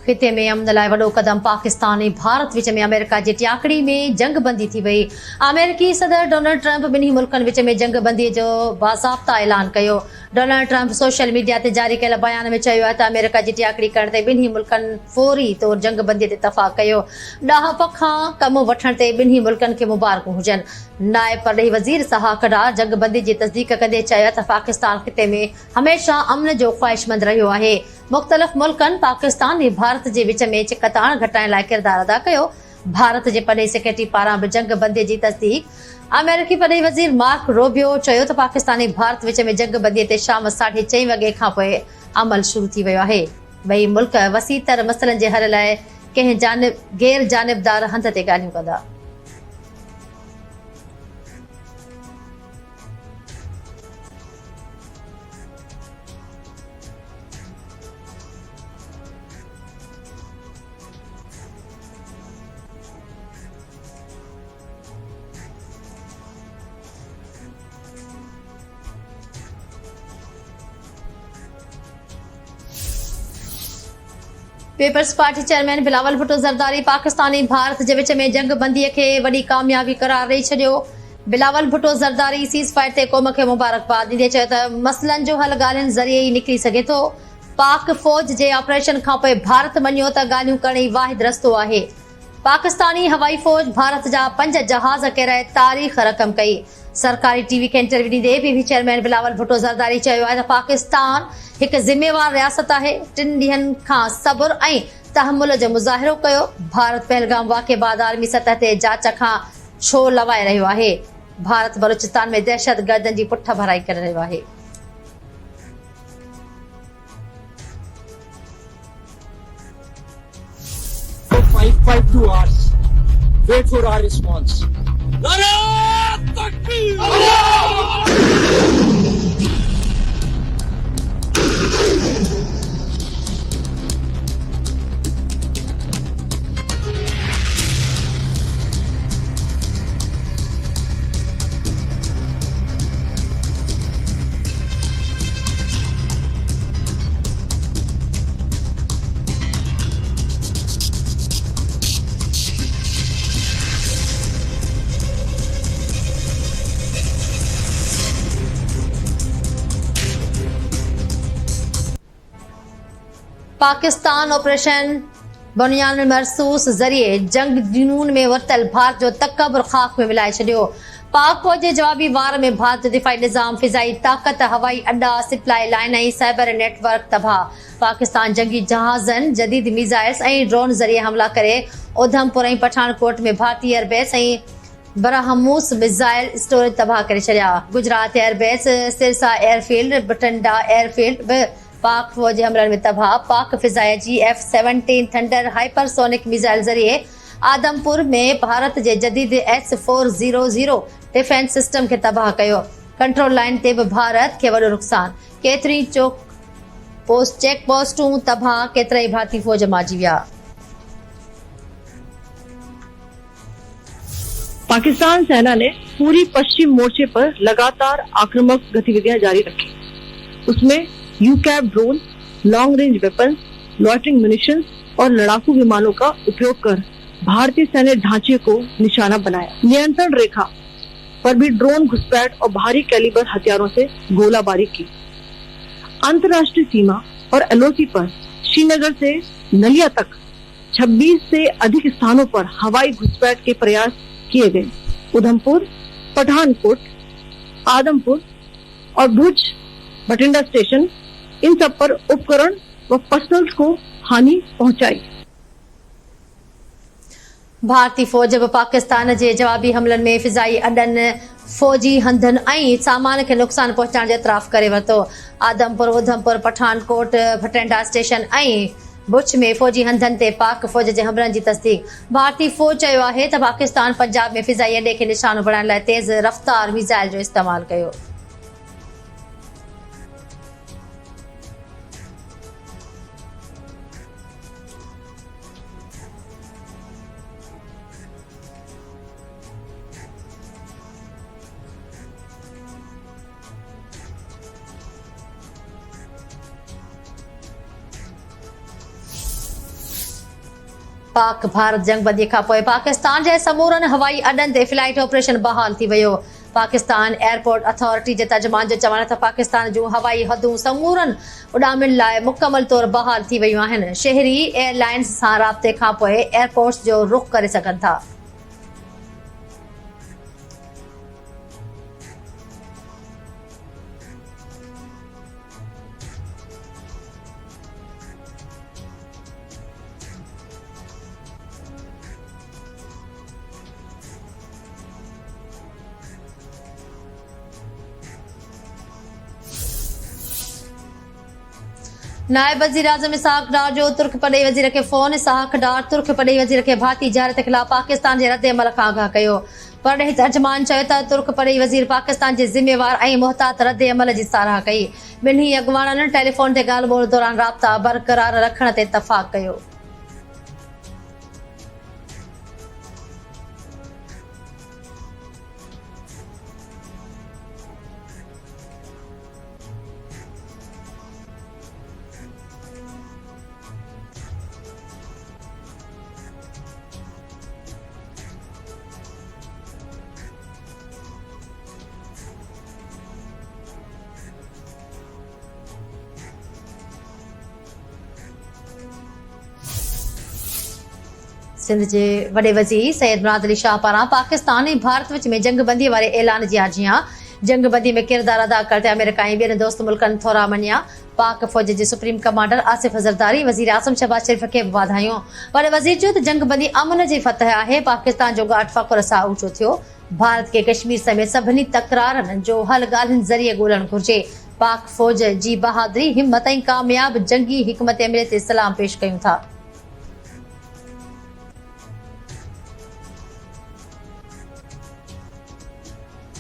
खिते में अमन लाइ वॾो क़दम पाकिस्तान ऐं भारत विच में अमेरिका जी टियाकड़ी में जंगबंदी थी वई। अमेरिकी सदर डोनाल्ड ट्रंप ॿिन्ही मुल्कनि विच में जंगबंदीअ जो बाज़ाब्ता ऐलान कयो। डोनाल्ड ट्रंप सोशल मीडिया ते जारी कयल बयान में चयो आहे त अमेरिका जी टियाकड़ी करण ते ॿिन्ही मुल्कनि फौरी तौर जंगबंदीअ ते इतफ़ाक़ कयो। ॾाहप खां कम वठण ते ॿिन्ही मुल्कनि खे मुबारकूं हुजनि। नायब परॾेही वज़ीर साह कड़ा जंगबंदी जी तस्दीक कंदे चयो त पाकिस्तान खिते में हमेशह अमन जो ख़्वाहिशमंद रहियो आहे। मुख़्तलिफ़ मुल्कनि पाकिस्तान ऐं भारत जे विच में चिकताण घटाइण लाइ किरदार अदा कयो। भारत जे परॾेही सेक्रेटरी पारां बि जंगबंदीअ जी तस्दीक। अमेरिकी परॾेही वज़ीर मार्क रूबियो चयो त पाकिस्तान ऐं भारत विच में जंगबंदीअ ते शाम 4:30 वॻे खां पोइ अमल शुरू थी वियो आहे। ॿई मुल्क वसीतर मसइलनि जे हल लाइ कंहिं गैर जानिबदार हंध ते ॻाल्हियूं कंदा। Peoples party chairman Bilawal Bhutto Zardari Pakistan ऐं भारत जे विच में जंगबंदीअ खे वॾी कामयाबी करार ॾेई छॾियो। बिलावल भुट्टो ज़रदारी सीज़ फायर ते क़ौम खे मुबारकबाद ॾींदे चयो त मसइलनि जो हल ॻाल्हियुनि ज़रिए ई निकिरी सघे थो। पाक फ़ौज जे ऑपरेशन खां पोइ भारत मञियो त ॻाल्हियूं करण ई वाहिद रस्तो आहे। पाकिस्तानी हवाई फ़ौज भारत जा 5 जहाज़ किराए तारीख़ रक़म कई। सरकारी टीवी खे इंटरव्यू ॾींदे पीवी चेयरमैन बिलावल भुट्टो ज़रदारी चयो आहे त पाकिस्तान हिकु ज़िम्मेवार रियासत आहे। 3 ॾींहनि खां सब्र ऐं तहमुल जो मुज़ाहिरो कयो। भारत पहलगाम वाक़िए बाद आलमी सतह ते जांच खां छो लवाए रहियो आहे। भारत बलूचिस्तान में दहशतगर्दनि जी पुठ भराई करे रहियो आहे। For 552 hours, wait for our response. Pakistan operation Bunyan Marsoos ज़रिए जंग जुनून में वरतल भारत जो तकबर खाक में मिलाए छॾियो। पाक फ़ौज जे जवाबी वार में भारत जो दिफ़ाई निज़ाम, फ़िज़ाई ताक़त, हवाई अड्डा, सप्लाई लाइन ऐं साइबर नेटवर्क तबाह। पाकिस्तान जंगी जहाज़नि, जदीद मिसाइल्स ऐं ड्रोन ज़रिए हमला करे उधमपुर ऐं पठानकोट में भारतीय एयरबेस ऐं बरहमूस मिसाइल स्टोरेज तबाह करे छॾिया। Gujarat airbase, Sirsa airfield, Bathinda airfield बि पाक फ़ौज जे हमलनि में तबाह। पाक फ़िज़ाई जी F-17 थंडर हाइपरसोनिक मिसाइल ज़रिए आदमपुर में भारत जे जदीद S-400 डिफेंस सिस्टम खे तबाह कयो। कंट्रोल लाइन ते बि भारत खे वॾो नुक़सान। केतिरी चेक पोस्टूं तबाह, केतिरा ई भारतीय फ़ौज मारिजी विया। पाकिस्तान सेना ने पूरी पश्चिम मोर्चे पर लगातार आक्रामक गतिविधियां जारी रखी। उसमें यूकैप drone, long range weapon, loitering munitions और लड़ाकू विमानों का उपयोग कर भारतीय सैन्य ढांचे को निशाना बनाया। नियंत्रण रेखा पर भी ड्रोन घुसपैठ और भारी कैलिबर हथियारों से गोलाबारी की। अंतर्राष्ट्रीय सीमा और एलओसी पर श्रीनगर से नलिया तक 26 से अधिक स्थानों पर हवाई घुसपैठ के प्रयास किए गए। उधमपुर, पठानकोट, आदमपुर और भुज बठिंडा स्टेशन, इन सब पर उपकरण व पर्सनल को हानि पहुंचाई। भारतीय फ़ौज बि पाकिस्तान जे जवाबी हमलनि में फ़िज़ाई अॾनि, फ़ौजी हंधनि ऐं सामान खे नुक़सान पहुचाइण जो एतिराफ़ करे वरितो। आदमपुर, उधमपुर, पठानकोट, बठिंडा स्टेशन ऐं भुज में फ़ौजी हंधनि ते पाक फ़ौज जे हमलनि जी तस्दीक। भारतीय फ़ौज चयो आहे त पाकिस्तान पंजाब में फ़िज़ाई अॾे खे निशानो बणाइण लाइ तेज़ रफ़्तार मिसाइल जो इस्तेमालु कयो। पाक भारत जंगबंदी खां पोइ पाकिस्तान जे समूरनि हवाई अॾनि ते फ्लाइट ऑपरेशन बहाल थी वियो। पाकिस्तान एयरपोर्ट अथॉरिटी जे तर्जुमान जो चवण त पाकिस्तान जूं हवाई हदूं समूरनि उॾामियुनि लाइ मुकमल तौर बहाल थी वियूं आहिनि। शहरी एयरलाइंस सां राब्ते खां पोइ एयरपोर्ट्स जो रुख़ करे सघनि था। नायब वज़ीर आज़म इसहाक डार जो तुर्क पड़े वज़ीर खे फोन। इसहाक डार तुर्क पड़े वज़ीर खे भाती जारत ख़िलाफ़ पाकिस्तान जे रद्द अमल खां आगाह कयो। पड़े तर्जुमान चयो त तुर्क पड़े वज़ीर पाकिस्तान जे ज़िम्मेवार ऐं मुहतात रद्द अमल जी साराह कई। ॿिन्ही अॻुवाणनि टेलीफोन ते ॻाल्हि ॿोल दौरान राब्ता बरक़रार रखण ते इतफ़ाक़ कयो। सिंध जे वॾे वज़ीर सैयद मुराद अली शाह पारां पाकिस्तान ऐं भारत विच में जंगबंदी वारे ऐलान जी आजियां। जंगबंदी में किरदार अदा करते अमेरिका ऐं ॿियनि दोस्त मुल्कनि थोरा मञिया। पाक फ़ौज जे सुप्रीम कमांडर आसिफ ज़रदारी वज़ीर आज़म शहबाज शरीफ़ खे वाधायूं। वॾे वज़ीर चयो त जंगबंदी अमन जी फतह आहे। पाकिस्तान जो ॻाढ फ़ख़ुर सां ऊचो थियो। भारत खे कश्मीर समेत सभिनी तकरारनि जो हल ॻाल्हियुनि ज़रिए ॻोल्हणु घुर्जे। पाक फ़ौज जी बहादुरी हिम्मत ऐं कामयाब जंगी हिकमत अमली ते सलाम पेश कयूं था।